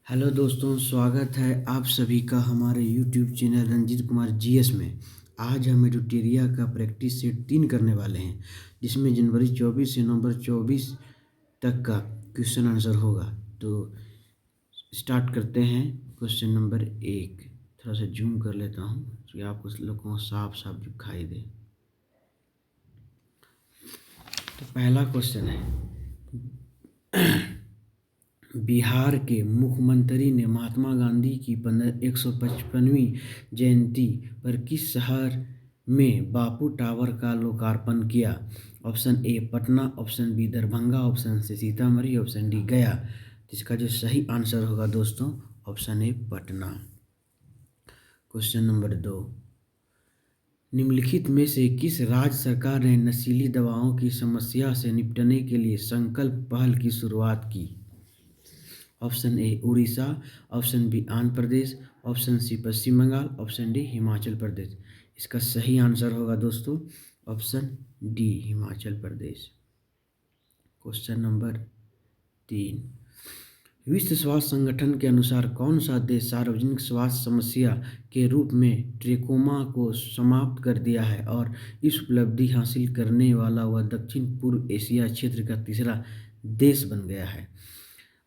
Hello दोस्तों, स्वागत है आप सभी का हमारे YouTube channel Ranjit Kumar GS में। आज हम एडुटेरिया का प्रैक्टिस सेट 3 करने वाले हैं, जिसमें जनवरी 24 से नवंबर 24 तक का क्वेश्चन आंसर होगा। तो स्टार्ट करते हैं। क्वेश्चन नंबर 1 थोड़ा सा जूम कर लेता हूँ ताकि आपको लोगों को साफ साफ दिखाई दे। तो पहला क्वेश्चन है, बिहार के मुख्यमंत्री ने महात्मा गांधी की 155वीं जयंती पर किस शहर में बापू टावर का लोकार्पण किया? Option A Patna, option B Darbhanga, option C Sitamarhi, option D Gaya. इसका जो सही आंसर होगा दोस्तों, option A Patna. Question number 2, निम्नलिखित में से किस राज्य सरकार ने नशीली दवाओं की समस्या से निपटने के लिए संकल्प पहल की शुरुआत की? Option A Orissa, option B Andhra Pradesh, option C Paschim Bangal, option D Himachal Pradesh. इसका सही आंसर होगा दोस्तों option D Himachal Pradesh. Question number 3, विश्व स्वास्थ्य संगठन के अनुसार कौन सा देश सार्वजनिक स्वास्थ्य समस्या के रूप में ट्रेकोमा को समाप्त कर दिया है और इस उपलब्धि हासिल करने वाला वह दक्षिण पूर्व एशिया क्षेत्र का तीसरा देश बन गया है?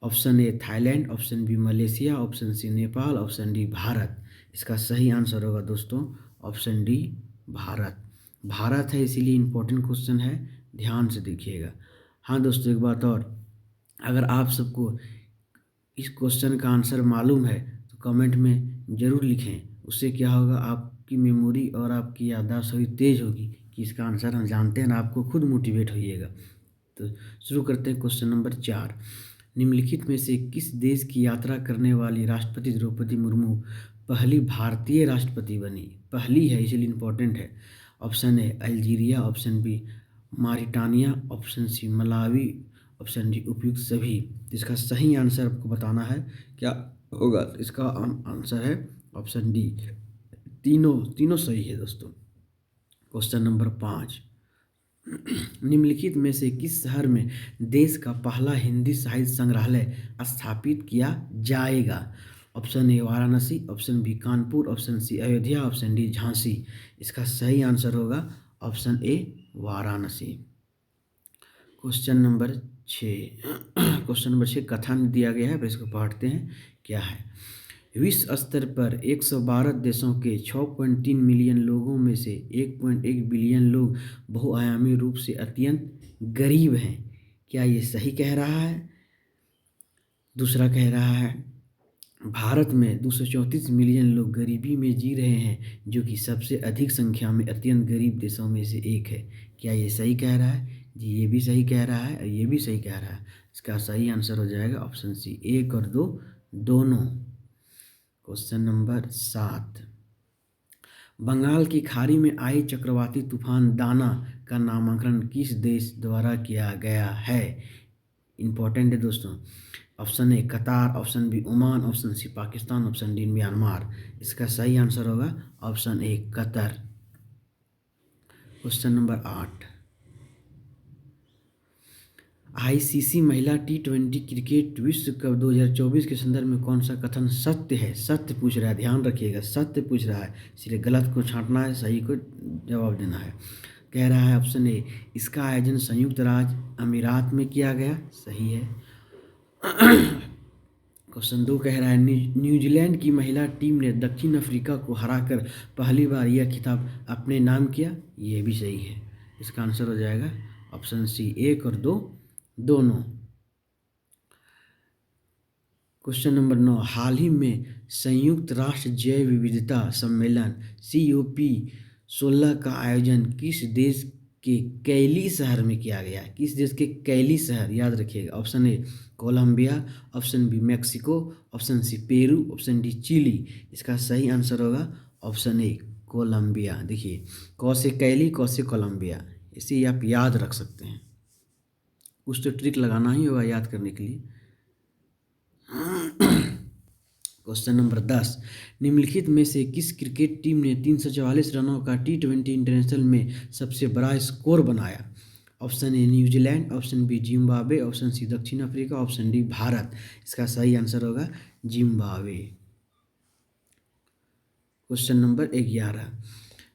Option A Thailand, option B Malaysia, option C Nepal, option D Bharat. इसका सही आंसर होगा दोस्तों ऑप्शन डी भारत। भारत है इसीलिए इम्पोर्टेंट क्वेश्चन है, ध्यान से देखिएगा। हाँ दोस्तों, एक बात और, अगर आप सबको इस क्वेश्चन का आंसर मालूम है तो कमेंट में ज़रूर लिखें। उससे क्या होगा, आपकी मेमोरी और आपकी याददाश्त थोड़ी तेज होगी कि इसका आंसर हम जानते हैं ना, आपको खुद मोटिवेट होइएगा। तो शुरू करते हैं। क्वेश्चन नंबर 4, निम्नलिखित में से किस देश की यात्रा करने वाली राष्ट्रपति द्रौपदी मुर्मू पहली भारतीय राष्ट्रपति बनी? पहली है इसलिए इम्पोर्टेंट है। Option A Algeria, option B Mauritania, option C Malawi, option D उपयुक्त सभी। इसका सही आंसर आपको बताना है, क्या होगा? इसका आंसर है ऑप्शन डी, तीनों सही है दोस्तों। क्वेश्चन नंबर 5, निम्नलिखित में से किस शहर में देश का पहला हिंदी साहित्य संग्रहालय स्थापित किया जाएगा? Option A Varanasi, option B Kanpur, option C Ayodhya, option D Jhansi. इसका सही आंसर होगा option A Varanasi. Question number 6 question number 6 कथन दिया गया है, फिर इसको पढ़ते हैं क्या है। विश्व स्तर पर 112 देशों के 6.3 मिलियन लोगों में से 1.1 बिलियन लोग बहुआयामी रूप से अत्यंत गरीब हैं। क्या ये सही कह रहा है? दूसरा कह रहा है भारत में 234 मिलियन लोग गरीबी में जी रहे हैं, जो कि सबसे अधिक संख्या में अत्यंत गरीब देशों में से एक है। क्या ये सही कह रहा है? जी ये भी सही कह रहा है और ये भी सही कह रहा है। इसका सही आंसर हो जाएगा ऑप्शन सी 1 और 2 दोनों। क्वेश्चन नंबर 7, बंगाल की खाड़ी में आई चक्रवाती तूफान दाना का नामकरण किस देश द्वारा किया गया है? इम्पोर्टेंट है दोस्तों। Option A Qatar, option B Oman, option C Pakistan, option D Myanmar. इसका सही आंसर होगा option A Qatar. Question number 8, ICC महिला T20 क्रिकेट विश्व कप 2024 के संदर्भ में कौन सा कथन सत्य है? सत्य पूछ रहा है, ध्यान रखिएगा, सत्य पूछ रहा है, इसलिए गलत को छांटना है, सही को जवाब देना है। कह रहा है ऑप्शन ए इसका आयोजन संयुक्त राज्य अमीरात में किया गया, सही है। क्वेश्चन 2 कह रहा है न्यूजीलैंड की महिला टीम ने दक्षिण अफ्रीका को हराकर पहली बार यह खिताब अपने नाम किया, ये भी सही है। इसका आंसर हो जाएगा ऑप्शन सी 1 और 2 दोनों। क्वेश्चन नंबर 9, हाल ही में संयुक्त राष्ट्र जैव विविधता सम्मेलन COP16 का आयोजन किस देश के कैली शहर में किया गया? किस देश के कैली शहर, याद रखिएगा। Option A Colombia, option B Mexico, option C Peru, option D Chile. इसका सही आंसर होगा ऑप्शन ए कोलंबिया। देखिए कौ से कैली, कौ से कोलंबिया, इसे आप याद रख सकते हैं। कुछ तो ट्रिक लगाना ही होगा याद करने के लिए। क्वेश्चन नंबर 10, निम्नलिखित में से किस क्रिकेट टीम ने 344 रनों का T20 इंटरनेशनल में सबसे बड़ा स्कोर बनाया? Option A New Zealand, option B Zimbabwe, option C दक्षिण अफ्रीका, ऑप्शन डी भारत। इसका सही आंसर होगा जिम्बाब्वे। क्वेश्चन नंबर 11,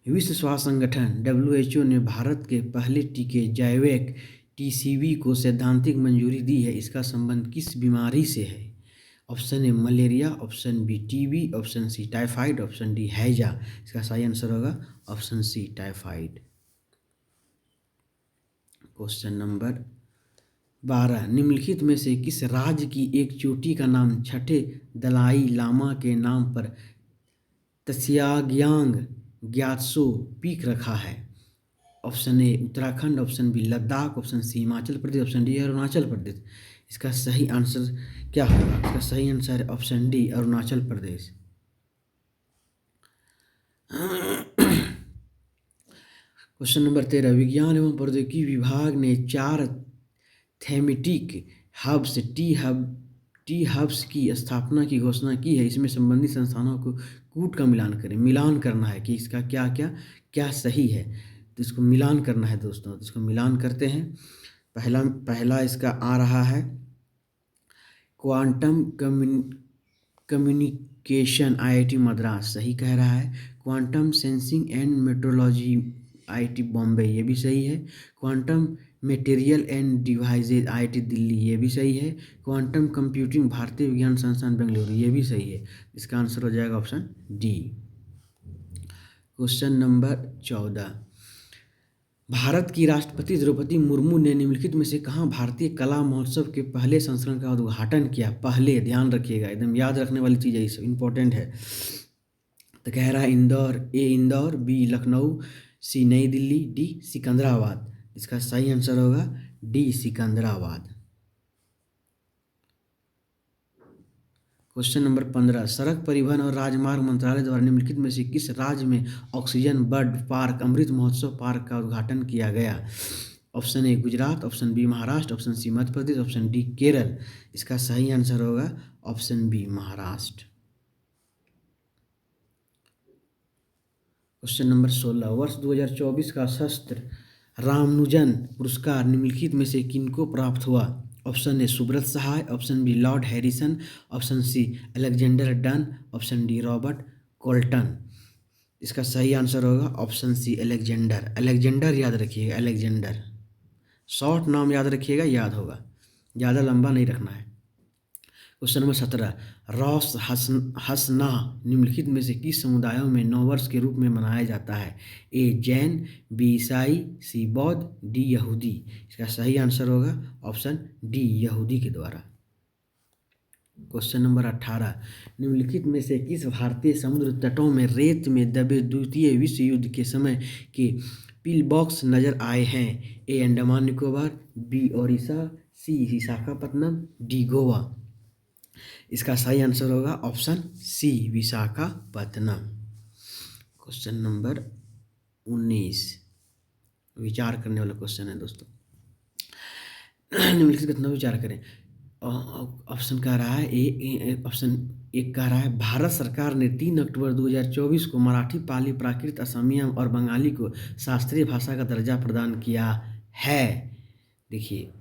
विश्व स्वास्थ्य संगठन WHO ने भारत के पहले टीके जैविक TCV को सैद्धांतिक मंजूरी दी है। इसका संबंध किस बीमारी से है? Option A malaria, option B TB, option C typhoid, option D हैजा। इसका सही आंसर होगा option C typhoid. Question number 12, निम्नलिखित में से किस राज्य की एक चोटी का नाम छठे दलाई लामा के नाम पर त्स्याग्यांग ग्यात्सो पीक रखा है? Option A Uttarakhand, option B Ladakh, option C Himachal Pradesh, option D Arunachal Pradesh. इसका सही आंसर क्या होगा? इसका सही आंसर है option D Arunachal Pradesh. Question number 13, विज्ञान एवं प्रौद्योगिकी विभाग ने 4 थेमेटिक हब्स टी हब्स की स्थापना की घोषणा की है। इसमें संबंधित संस्थानों को कूट का मिलान करना है कि इसका क्या क्या क्या सही है। तो इसको मिलान करना है दोस्तों, तो इसको मिलान करते हैं। पहला इसका आ रहा है क्वांटम कम्युनिकेशन IIT मद्रास, सही कह रहा है। Quantum sensing and metrology IIT Bombay, ये भी सही है। Quantum material and devices IIT Delhi, ये भी सही है। क्वांटम कंप्यूटिंग भारतीय विज्ञान संस्थान बेंगलुरु, ये भी सही है। इसका आंसर हो जाएगा option D. Question number 14, Bharat की राष्ट्रपति द्रौपदी मुर्मू ने निम्नलिखित में से कहाँ भारतीय कला महोत्सव के पहले संस्करण का उद्घाटन किया? पहले, ध्यान रखिएगा, एकदम याद रखने वाली चीज़ है, ये इंपॉर्टेंट है। तो कह रहा है इंदौर, ए इंदौर, बी लखनऊ, सी नई दिल्ली, डी सिकंदराबाद। इसका सही आंसर होगा डी सिकंदराबाद। क्वेश्चन नंबर 15, सड़क परिवहन और राजमार्ग मंत्रालय द्वारा निम्नलिखित में से किस राज्य में oxygen bird park Amrit Mahotsav park का उद्घाटन किया गया? Option A Gujarat, option B Maharashtra, option C Madhya Pradesh, option D Kerala. इसका सही आंसर होगा option B Maharashtra. Question number 16, वर्ष 2024 का शस्त्र रामानुजन पुरस्कार निम्नलिखित में से किनको प्राप्त हुआ? Option A Subrata Sahay, option B Lord Harrison, option C Alexander Dunn, option D Robert Colton. इसका सही आंसर होगा ऑप्शन सी अलेक्जेंडर याद रखिएगा, अलेक्जेंडर। शॉर्ट नाम याद रखिएगा, याद होगा, ज़्यादा लंबा नहीं रखना है। क्वेश्चन नंबर 17, रॉस हसना निम्नलिखित में से किस समुदायों में नववर्ष के रूप में मनाया जाता है? ए जैन, बी ईसाई, सी बौद्ध, डी यहूदी। इसका सही आंसर होगा ऑप्शन डी यहूदी के द्वारा। क्वेश्चन नंबर 18, निम्नलिखित में से किस भारतीय समुद्र तटों में रेत में दबे द्वितीय विश्व युद्ध के समय के पिल बॉक्स नजर आए हैं? A Andaman Nicobar, B Odisha, C Visakhapatnam, D Goa. इसका सही आंसर होगा option C Visakhapatnam. Question number 19, विचार करने वाला क्वेश्चन है दोस्तों। निम्नलिखित कितना विचार करें। ऑप्शन कह रहा है ऑप्शन एक कह रहा है भारत सरकार ने 3 अक्टूबर 2024 को मराठी, पाली, प्राकृत, असमिया और बंगाली को शास्त्रीय भाषा का दर्जा प्रदान किया है। देखिए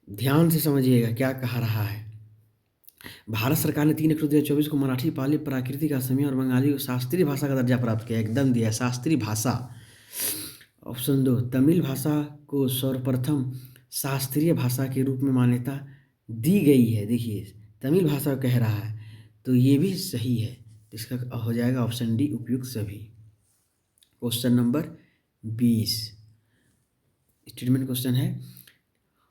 ध्यान से समझिएगा क्या कह रहा है। भारत सरकार ने 3 अक्टूबर 2024 को मराठी, पाली, प्राकृतिक, असमिया और बंगाली को शास्त्रीय भाषा का दर्जा प्राप्त किया, एकदम दिया शास्त्रीय भाषा। ऑप्शन 2, तमिल भाषा को सर्वप्रथम शास्त्रीय भाषा के रूप में मान्यता दी गई है। देखिए तमिल भाषा कह रहा है तो ये भी सही है, इसका हो जाएगा ऑप्शन डी उपयुक्त सभी। क्वेश्चन नंबर 20, स्टेटमेंट क्वेश्चन है।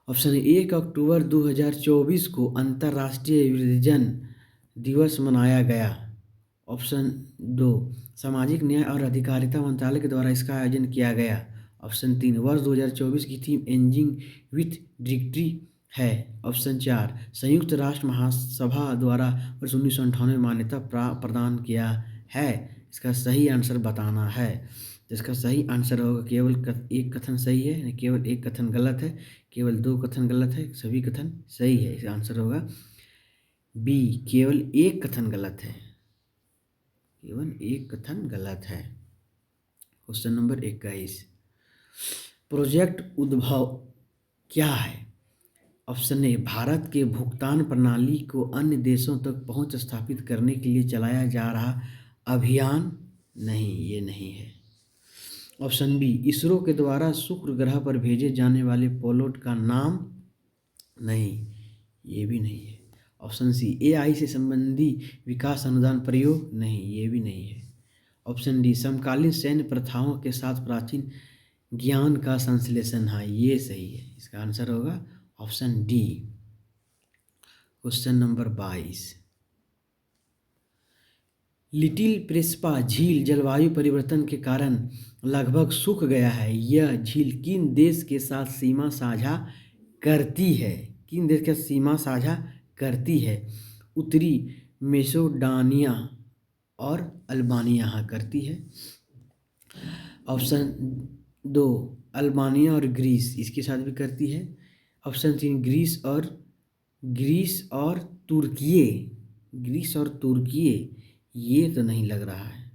ऑप्शन 1 अक्टूबर 2024 को अंतर्राष्ट्रीय वृद्धजन दिवस मनाया गया। ऑप्शन 2, सामाजिक न्याय और अधिकारिता मंत्रालय के द्वारा इसका आयोजन किया गया। ऑप्शन 3, वर्ष 2024 की थीम एजिंग विथ डिग्निटी है। ऑप्शन 4, संयुक्त राष्ट्र महासभा द्वारा वर्ष 1998 में मान्यता प्रदान किया है। इसका सही आंसर बताना है। इसका सही आंसर होगा केवल एक कथन सही है, केवल एक कथन गलत है, केवल 2 कथन गलत है, सभी कथन सही है। इसका आंसर होगा बी, केवल एक कथन गलत है, केवल एक कथन गलत है। क्वेश्चन नंबर 21, प्रोजेक्ट उद्भव क्या है? ऑप्शन ए, भारत के भुगतान प्रणाली को अन्य देशों तक पहुंच स्थापित करने के लिए चलाया जा रहा अभियान। नहीं, ये नहीं है। ऑप्शन बी, इसरो के द्वारा शुक्र ग्रह पर भेजे जाने वाले पेलोड का नाम। नहीं, ये भी नहीं है। ऑप्शन सी, एआई से संबंधी विकास अनुदान प्रयोग। नहीं, ये भी नहीं है। ऑप्शन डी, समकालीन सैन्य प्रथाओं के साथ प्राचीन ज्ञान का संश्लेषण। हाँ, ये सही है। इसका आंसर होगा option D. Question number 22, little Prespa झील जलवायु परिवर्तन के कारण लगभग सूख गया है। यह झील किन देश के साथ सीमा साझा करती है? किन देश के साथ सीमा साझा करती है? उत्तरी मेसोडानिया और अल्बानिया। हाँ, करती है। ऑप्शन दो, अल्बानिया और ग्रीस, इसके साथ भी करती है। ऑप्शन तीन, ग्रीस और तुर्किये। ग्रीस और तुर्किये, ये तो नहीं लग रहा है,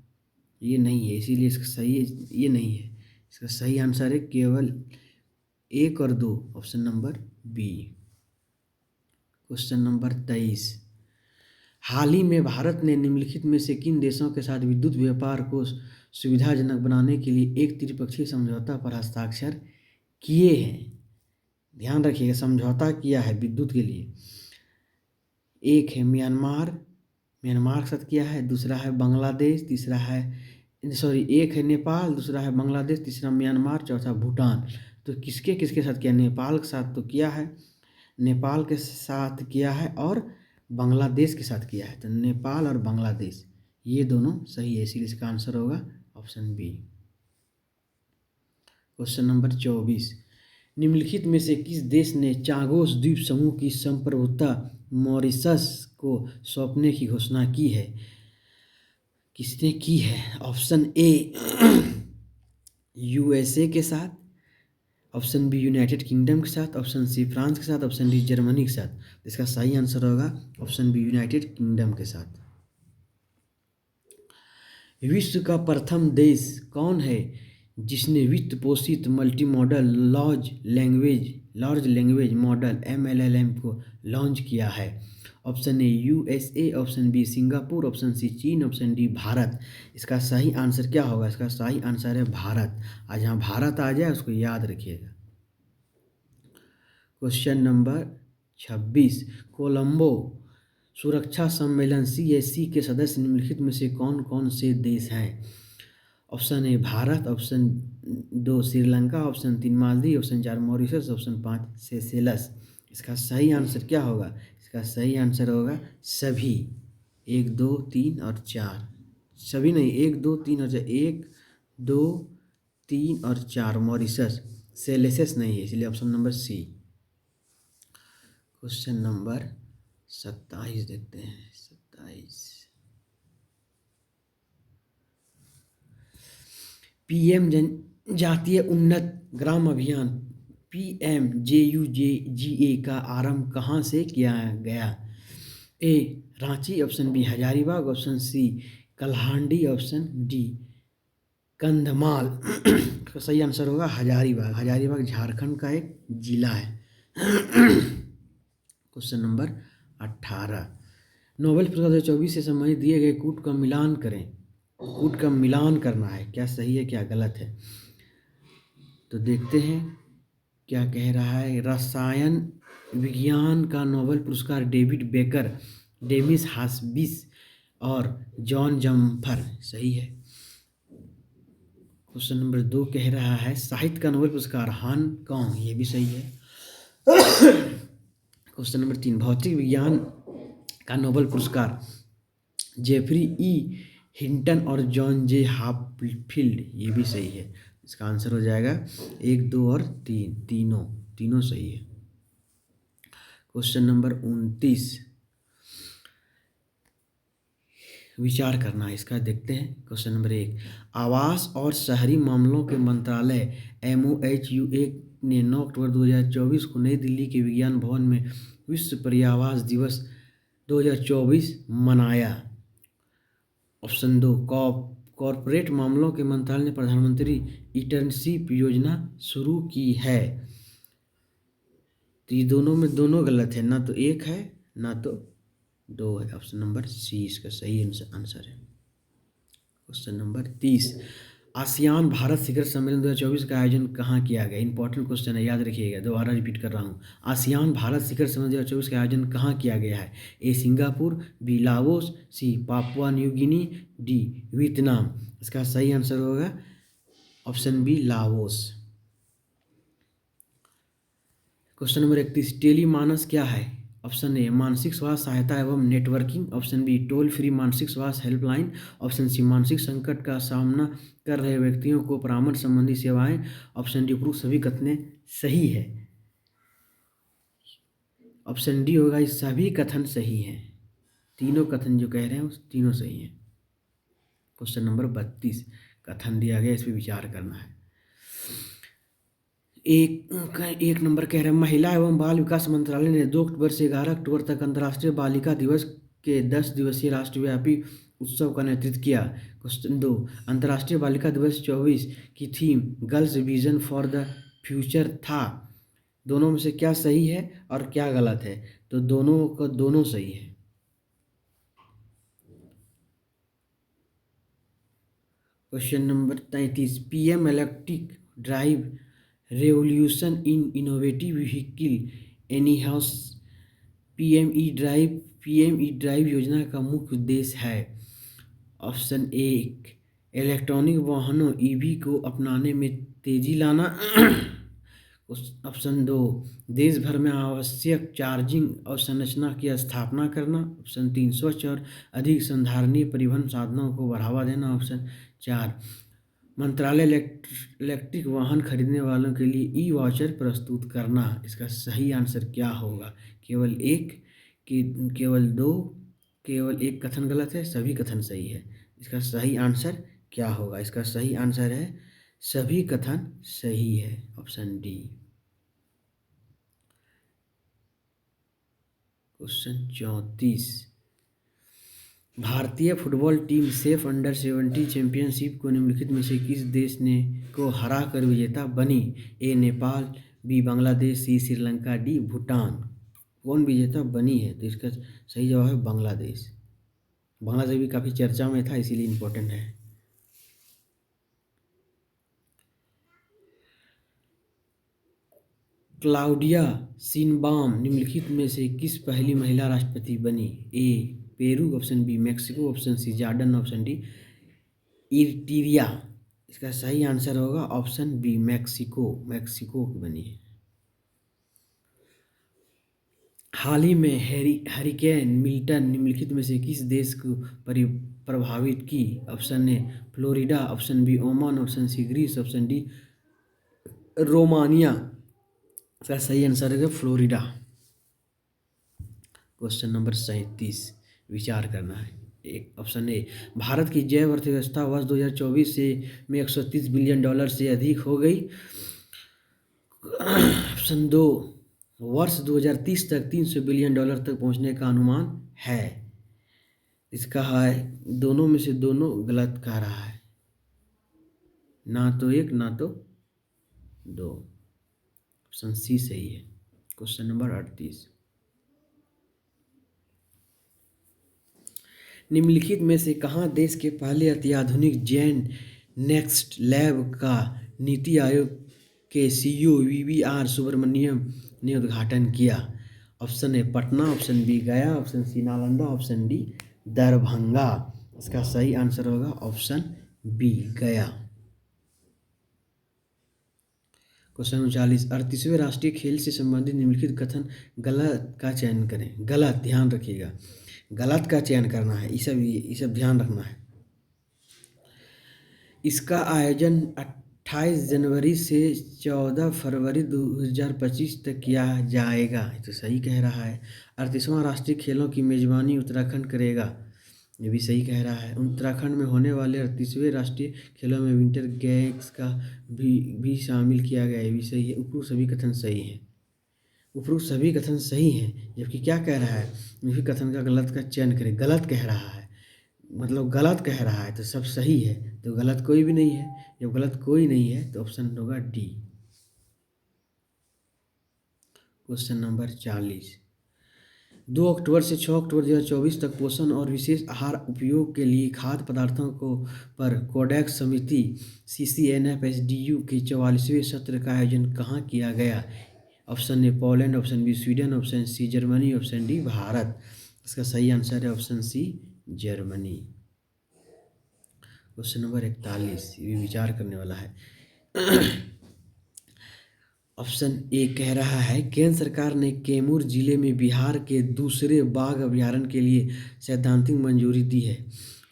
ये नहीं है, इसीलिए इसका सही ये नहीं है। इसका सही आंसर है केवल 1 और 2, option number B. Question number 23, हाल ही में भारत ने निम्नलिखित में से किन देशों के साथ विद्युत व्यापार को सुविधाजनक बनाने के लिए एक त्रिपक्षीय समझौता पर हस्ताक्षर किए हैं? ध्यान रखिएगा, समझौता किया है विद्युत के लिए। एक है म्यांमार के साथ किया है, दूसरा है बांग्लादेश, तीसरा है एक है नेपाल, दूसरा है बांग्लादेश, तीसरा म्यांमार, चौथा भूटान। तो किसके किसके साथ किया? नेपाल के साथ तो किया है, नेपाल के साथ किया है और बांग्लादेश के साथ किया है। तो नेपाल और बांग्लादेश ये दोनों सही है, इसीलिए इसका आंसर होगा ऑप्शन बी। क्वेश्चन नंबर 24, निम्नलिखित में से किस देश ने चागोस द्वीप समूह की संप्रभुता मॉरिशस को सौंपने की घोषणा की है? किसने की है? ऑप्शन ए यूएसए के साथ, ऑप्शन बी यूनाइटेड किंगडम के साथ, ऑप्शन सी फ्रांस के साथ, ऑप्शन डी जर्मनी के साथ। इसका सही आंसर होगा ऑप्शन बी, यूनाइटेड किंगडम के साथ। विश्व का प्रथम देश कौन है जिसने वित्त पोषित multimodal large language model MLLM को लॉन्च किया है? Option A USA, option B Singapore, option C चीन, ऑप्शन डी भारत। इसका सही आंसर क्या होगा? इसका सही आंसर है भारत। आज यहाँ भारत आ जाए उसको याद रखिएगा। क्वेश्चन नंबर 26, कोलंबो सुरक्षा सम्मेलन CSC के सदस्य निम्नलिखित में से कौन कौन से देश हैं? Option A Bharat, option 2 Sri Lanka, option 3 Maldives, option 4 Mauritius, option 5 Seychelles. इसका सही आंसर क्या होगा? इसका सही आंसर होगा सभी, 1 2 3 और 4। सभी नहीं, 1 2 3 और 4, 1 2 3 और 4 मॉरिशस, सेशेल्स नहीं है, इसलिए option number C. Question number 27 देखते हैं। 27, PM जनजातीय उन्नत ग्राम अभियान PMJUJGA का आरंभ कहाँ से किया गया? A Ranchi, option B Hazaribagh, option C Kalahandi, option D Kandhamal. तो सही आंसर होगा हजारीबाग। हजारीबाग झारखंड का एक जिला है। क्वेश्चन नंबर 18, नोबेल पुरस्कार 2024 से संबंधित दिए गए कूट का मिलान करें। कूट का मिलान करना है, क्या सही है क्या गलत है। तो देखते हैं क्या कह रहा है। रसायन विज्ञान का नोबेल पुरस्कार डेविड बेकर, डेमिस हास्बिस और जॉन जम्फर। सही है। क्वेश्चन नंबर 2 कह रहा है साहित्य का नोबेल पुरस्कार हांगकांग। ये भी सही है। क्वेश्चन नंबर 3, भौतिक विज्ञान का नोबेल पुरस्कार जेफरी ई हिंटन और जॉन जे हाफील्ड। ये भी सही है। इसका आंसर हो जाएगा 1 2 और 3, तीनों सही है। क्वेश्चन नंबर 29, विचार करना है इसका, देखते हैं। क्वेश्चन नंबर 1, आवास और शहरी मामलों के मंत्रालय MOHUA ने 9 अक्टूबर 2024 को नई दिल्ली के विज्ञान भवन में विश्व पर्यावरण दिवस 2024 मनाया। ऑप्शन 2 कॉरपोरेट मामलों के मंत्रालय ने प्रधानमंत्री इंटर्नशिप योजना शुरू की है। तो ये दोनों में दोनों गलत है, ना तो एक है ना तो दो है। ऑप्शन नंबर सी इसका सही आंसर है। क्वेश्चन नंबर 30, आसियान भारत शिखर सम्मेलन 2024 का आयोजन कहाँ किया गया? इंपॉर्टेंट क्वेश्चन है, याद रखिएगा, दोबारा रिपीट कर रहा हूँ। आसियान भारत शिखर सम्मेलन 2024 का आयोजन कहाँ किया गया है? A Singapore, B Laos, C Papua New Guinea, D Vietnam. इसका सही आंसर होगा option B Laos. Question number 31, Tele MANAS क्या है? ऑप्शन ए मानसिक स्वास्थ्य सहायता एवं networking, option B toll free मानसिक स्वास्थ्य हेल्पलाइन, ऑप्शन सी मानसिक संकट का सामना कर रहे व्यक्तियों को परामर्श संबंधी सेवाएं, ऑप्शन डी उपरोक्त सभी कथन सही है। ऑप्शन डी होगा, ये सभी कथन सही हैं। तीनों कथन जो कह रहे हैं उस तीनों सही हैं। क्वेश्चन नंबर 32, कथन दिया गया, इस पर विचार करना है। एक नंबर कह रहे हैं, महिला एवं बाल विकास मंत्रालय ने 2 अक्टूबर से 11 अक्टूबर तक अंतर्राष्ट्रीय बालिका दिवस के 10 दिवसीय राष्ट्रव्यापी उत्सव का नेतृत्व किया। क्वेश्चन 2, अंतर्राष्ट्रीय बालिका दिवस 24 की theme girls vision for the future था। दोनों में से क्या सही है और क्या गलत है? तो दोनों सही है। Question number 33, PM electric drive revolution in innovative vehicle enhancement P M E drive योजना का मुख्य उद्देश्य है। ऑप्शन ए इलेक्ट्रॉनिक वाहनों ईवी को अपनाने में तेजी लाना, ऑप्शन 2 देश भर में आवश्यक चार्जिंग अवसंरचना की स्थापना करना, ऑप्शन 3 स्वच्छ और अधिक संधारणीय परिवहन साधनों को बढ़ावा देना, ऑप्शन 4 मंत्रालय इलेक्ट्रिक वाहन खरीदने वालों के लिए ई वाउचर प्रस्तुत करना। इसका सही आंसर क्या होगा? केवल एक कथन गलत है, सभी कथन सही है। इसका सही आंसर क्या होगा? इसका सही आंसर है सभी कथन सही है, ऑप्शन डी। क्वेश्चन 34, भारतीय football team safe under-17 championship को निम्नलिखित में से किस देश ने को हरा कर विजेता बनी? ए नेपाल, बी बांग्लादेश, सी श्रीलंका, डी भूटान। कौन विजेता बनी है? तो इसका सही जवाब है बांग्लादेश। बांग्लादेश भी काफ़ी चर्चा में था, इसीलिए इम्पोर्टेंट है। क्लाउडिया शिनबाम निम्नलिखित में से किस पहली महिला राष्ट्रपति बनी? A Peru, option B Mexico, option C Jordan, option D Eritrea. इसका सही आंसर होगा ऑप्शन बी मैक्सिको की बनी है। हाल ही में हरिकेन मिल्टन निम्नलिखित में से किस देश को प्रभावित की? Option A Florida, option B Oman, option C Greece, option D Romania. इसका सही आंसर है फ्लोरिडा। क्वेश्चन नंबर 37, विचार करना है। एक ऑप्शन ए भारत की जैव अर्थव्यवस्था वर्ष 2024 में $130 बिलियन से अधिक हो गई। ऑप्शन 2 वर्ष 2030 तक $300 बिलियन तक पहुंचने का अनुमान है। इसका है दोनों में से दोनों गलत कह रहा है, ना तो एक ना तो दो। ऑप्शन सी सही है। क्वेश्चन नंबर 38, निम्नलिखित में से कहाँ देश के पहले अत्याधुनिक जैन नेक्स्ट लैब का नीति आयोग के सीईओ वीवीआर सुब्रमण्यम ने उद्घाटन किया? Option A Patna, option B Gaya, option C Nalanda, option D Darbhanga. इसका सही आंसर होगा ऑप्शन बी गया। क्वेश्चन 39, 38वें राष्ट्रीय खेल से संबंधित निम्नलिखित कथन गलत का चयन करें। गलत, ध्यान रखिएगा, गलत का चयन करना है, ये सब ध्यान रखना है। इसका आयोजन 28 जनवरी से 14 फरवरी 2025 तक किया जाएगा। तो सही कह रहा है। 38वां राष्ट्रीय खेलों की मेजबानी उत्तराखंड करेगा। ये भी सही कह रहा है। उत्तराखंड में होने वाले 38वें राष्ट्रीय खेलों में विंटर गेम्स का भी शामिल किया गया। ये भी सही है। उपरोक्त सभी कथन सही हैं। उपरोक्त सभी कथन सही हैं, जबकि क्या कह रहा है? इसी कथन का गलत का चयन करें। गलत कह रहा है। मतलब गलत कह रहा है तो सब सही है, तो गलत कोई भी नहीं है। जब गलत कोई नहीं है तो ऑप्शन होगा डी। Question number 40। 2 अक्टूबर से 6 अक्टूबर 2024 तक पोषण और विशेष आहार उपयोग के लिए खाद्य पदार्थों को पर कोडैक्स समिति CCNFSDU के 44वें सत्र का आयोजन कहाँ किया गया? Option A Poland, option B Sweden, option C Germany, option D Bharat. इसका सही आंसर है option C Germany. Question number 41, ये भी विचार करने वाला है। ऑप्शन ए कह रहा है केंद्र सरकार ने कैमूर जिले में बिहार के दूसरे बाघ अभयारण्य के लिए सैद्धांतिक मंजूरी दी है।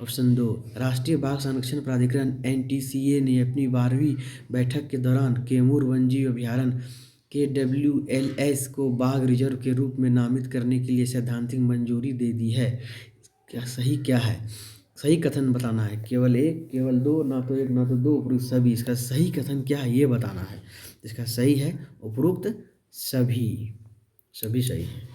ऑप्शन 2, राष्ट्रीय बाघ संरक्षण प्राधिकरण NTCA ने अपनी 12वीं बैठक के दौरान कैमूर वन्यजीव अभयारण्य KWLS को बाघ रिजर्व के रूप में नामित करने के लिए सैद्धांतिक मंजूरी दे दी है। क्या सही क्या है? सही कथन बताना है, केवल एक, केवल दो, ना तो एक ना तो दो, उपरोक्त सभी। इसका सही कथन क्या है ये बताना है। इसका सही है उपरोक्त सभी, सभी सही है।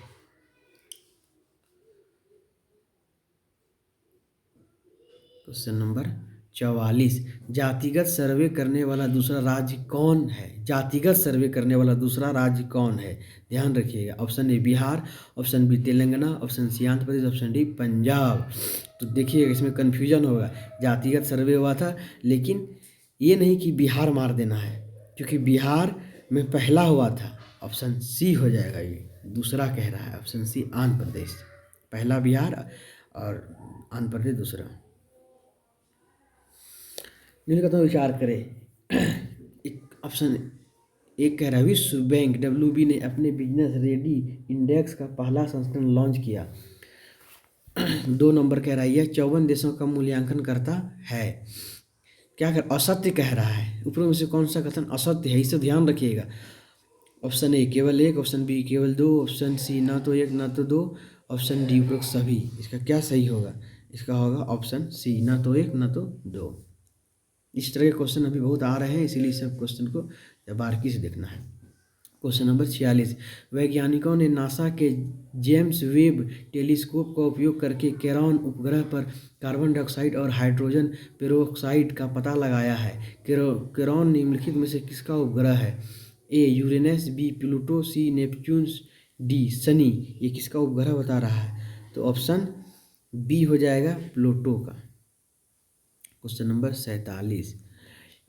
क्वेश्चन नंबर 44, जातिगत सर्वे करने वाला दूसरा राज्य कौन है? जातिगत सर्वे करने वाला दूसरा राज्य कौन है? ध्यान रखिएगा। Option A Bihar, option B Telangana, option C Andhra Pradesh, option D Punjab. तो देखिएगा इसमें कन्फ्यूजन होगा। जातिगत सर्वे हुआ था, लेकिन ये नहीं कि बिहार मार देना है, क्योंकि बिहार में पहला हुआ था। ऑप्शन सी हो जाएगा, ये दूसरा कह रहा है। ऑप्शन सी आंध्र प्रदेश, पहला बिहार और आंध्र प्रदेश दूसरा। जिनका तो विचार करें। एक ऑप्शन एक कह रहा है विश्व बैंक WB ने अपने बिजनेस रेडी इंडेक्स का पहला संस्करण लॉन्च किया। 2 नंबर कह रहा है यह 54 देशों का मूल्यांकन करता है। क्या कर असत्य कह रहा है? ऊपर में से कौन सा कथन असत्य है, इसे ध्यान रखिएगा। ऑप्शन ए केवल एक, ऑप्शन बी केवल दो, ऑप्शन सी ना तो एक ना तो दो, ऑप्शन डी उपरोक्त सभी। इसका क्या सही होगा? इसका होगा ऑप्शन सी, ना तो एक ना तो दो। इस तरह के क्वेश्चन अभी बहुत आ रहे हैं, इसीलिए सब क्वेश्चन को बारीकी से देखना है। क्वेश्चन नंबर 46, वैज्ञानिकों ने नासा के जेम्स वेब टेलीस्कोप का उपयोग करके केरॉन उपग्रह पर कार्बन डाइऑक्साइड और हाइड्रोजन पेरोक्साइड का पता लगाया है। केरॉन निम्नलिखित में से किसका उपग्रह है? A Uranus, B Pluto, C Neptune, D शनि। ये किसका उपग्रह बता रहा है? तो ऑप्शन बी हो जाएगा प्लूटो का। क्वेश्चन नंबर 47,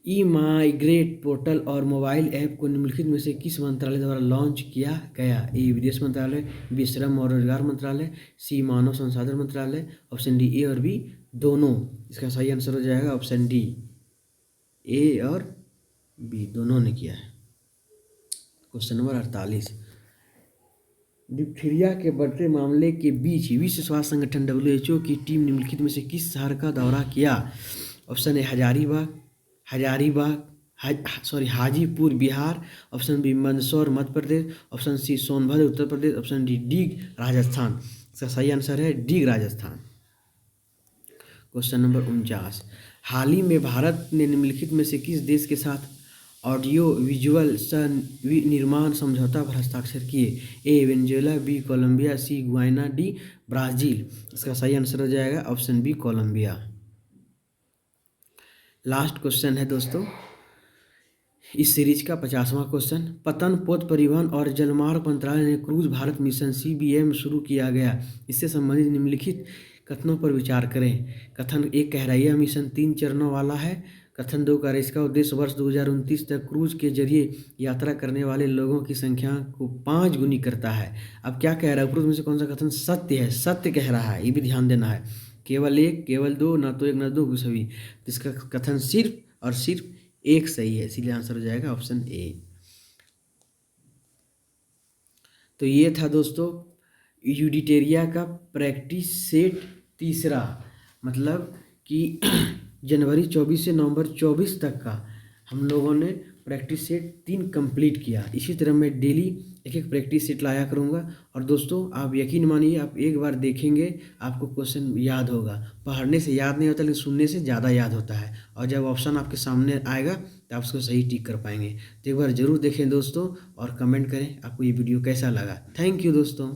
ई माइग्रेट पोर्टल और मोबाइल ऐप को निम्नलिखित में से किस मंत्रालय द्वारा लॉन्च किया गया? ए विदेश मंत्रालय, बी श्रम और रोजगार मंत्रालय, सी मानव संसाधन मंत्रालय, ऑप्शन डी ए और बी दोनों। इसका सही आंसर हो जाएगा ऑप्शन डी, ए और बी दोनों ने किया है। क्वेश्चन नंबर 48, डिप्थीरिया के बढ़ते मामले के बीच विश्व स्वास्थ्य संगठन WHO की टीम निम्नलिखित में से किस शहर का दौरा किया? Option A Hajipur Bihar, option B Mandsaur Madhya Pradesh, option C Sonbhadra Uttar Pradesh, option D Deeg Rajasthan. इसका सही आंसर है डीग राजस्थान। क्वेश्चन नंबर 49, हाल ही में भारत ने निम्नलिखित में से किस देश के साथ ऑडियो विजुअल निर्माण समझौता पर हस्ताक्षर किए? A Venezuela, B Colombia, C Guyana, D Brazil. इसका सही आंसर हो जाएगा option B Colombia. Last question है दोस्तों इस सीरीज का 50वां क्वेश्चन, पतन पोत परिवहन और जलमार्ग मंत्रालय ने क्रूज भारत मिशन CBM शुरू किया गया, इससे संबंधित निम्नलिखित कथनों पर विचार करें। कथन एक कह रहा है यह मिशन 3 चरणों वाला है। कथन 2 का इसका उद्देश्य वर्ष 2029 तक क्रूज के जरिए यात्रा करने वाले लोगों की संख्या को 5 गुनी करता है। अब क्या कह रहा है? ऊपर में से कौन सा कथन सत्य है? सत्य कह रहा है, ये भी ध्यान देना है। केवल एक, केवल दो, ना तो एक ना दो सभी। तो इसका कथन सिर्फ और सिर्फ एक सही है, इसीलिए आंसर हो जाएगा ऑप्शन ए। तो ये था दोस्तों यूडिटेरिया का प्रैक्टिस सेट तीसरा, मतलब कि जनवरी 24 से नवंबर 24 तक का हम लोगों ने प्रैक्टिस सेट 3 कंप्लीट किया। इसी तरह मैं डेली एक एक प्रैक्टिस सेट लाया करूँगा। और दोस्तों आप यकीन मानिए, आप एक बार देखेंगे आपको क्वेश्चन याद होगा। पढ़ने से याद नहीं होता, लेकिन सुनने से ज़्यादा याद होता है। और जब ऑप्शन आपके सामने आएगा तो आप उसको सही टिक कर पाएंगे। तो एक बार ज़रूर देखें दोस्तों, और कमेंट करें आपको ये वीडियो कैसा लगा। थैंक यू दोस्तों।